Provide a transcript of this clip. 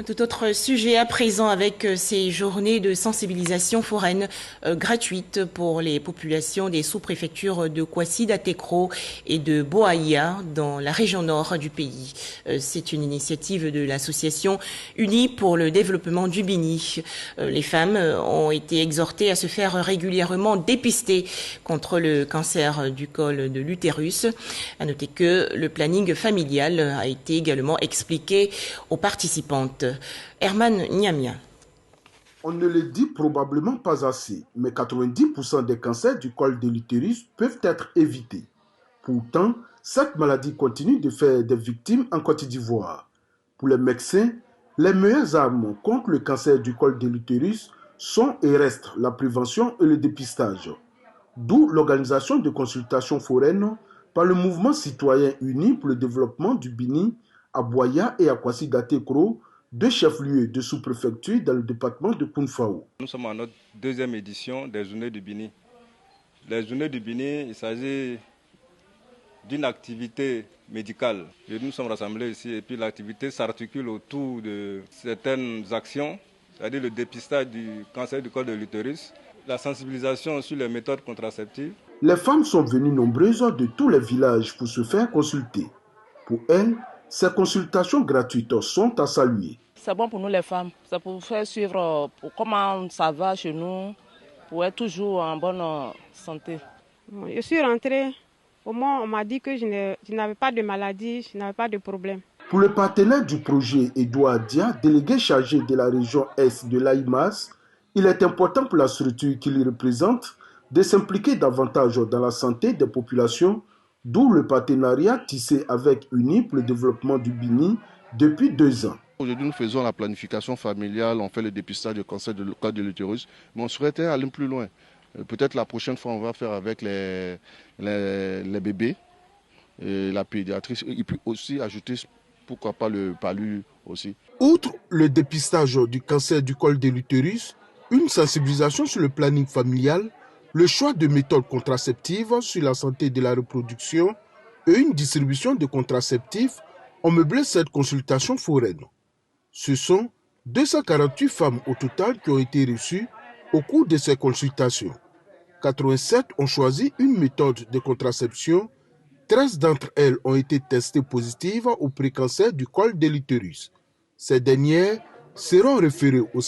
Tout autre sujet à présent avec ces journées de sensibilisation foraine gratuites pour les populations des sous-préfectures de Kouassi, d'Atekro et de Boaïa dans la région nord du pays. C'est une initiative de l'association Unie pour le développement du Bini. Les femmes ont été exhortées à se faire régulièrement dépister contre le cancer du col de l'utérus. À noter que le planning familial a été également expliqué aux participantes. Herman Niamia. On ne le dit probablement pas assez, mais 90% des cancers du col de l'utérus peuvent être évités. Pourtant, cette maladie continue de faire des victimes en Côte d'Ivoire. Pour les médecins, les meilleures armes contre le cancer du col de l'utérus sont et restent la prévention et le dépistage. D'où l'organisation de consultations foraines par le mouvement citoyen uni pour le développement du Bini à Boya et à Kouassi d'Atekro, deux chefs-lieux de sous-préfecture dans le département de Kounfao. Nous sommes à notre deuxième édition des Journées du Bini. Les Journées du Bini, il s'agit d'une activité médicale. Et nous sommes rassemblés ici et puis l'activité s'articule autour de certaines actions, c'est-à-dire le dépistage du cancer du col de l'utérus, la sensibilisation sur les méthodes contraceptives. Les femmes sont venues nombreuses de tous les villages pour se faire consulter. Pour elles, ces consultations gratuites sont à saluer. C'est bon pour nous les femmes, c'est pour faire suivre comment ça va chez nous, pour être toujours en bonne santé. Je suis rentrée, au moins on m'a dit que je n'avais pas de maladie, je n'avais pas de problème. Pour le partenaire du projet, Edouard Dia, délégué chargé de la région Est de l'AIMAS, il est important pour la structure qu'il représente de s'impliquer davantage dans la santé des populations, d'où le partenariat tissé avec Uni pour le développement du Bini depuis 2 ans. Aujourd'hui, nous faisons la planification familiale, on fait le dépistage du cancer du col de l'utérus, mais on souhaitait aller plus loin. Peut-être la prochaine fois, on va faire avec les bébés, et la pédiatrice, et puis aussi ajouter, pourquoi pas, le palu aussi. Outre le dépistage du cancer du col de l'utérus, une sensibilisation sur le planning familial, le choix de méthodes contraceptives sur la santé de la reproduction et une distribution de contraceptifs ont meublé cette consultation foraine. Ce sont 248 femmes au total qui ont été reçues au cours de ces consultations. 87 ont choisi une méthode de contraception. 13 d'entre elles ont été testées positives au précancer du col de l'utérus. Ces dernières seront référées au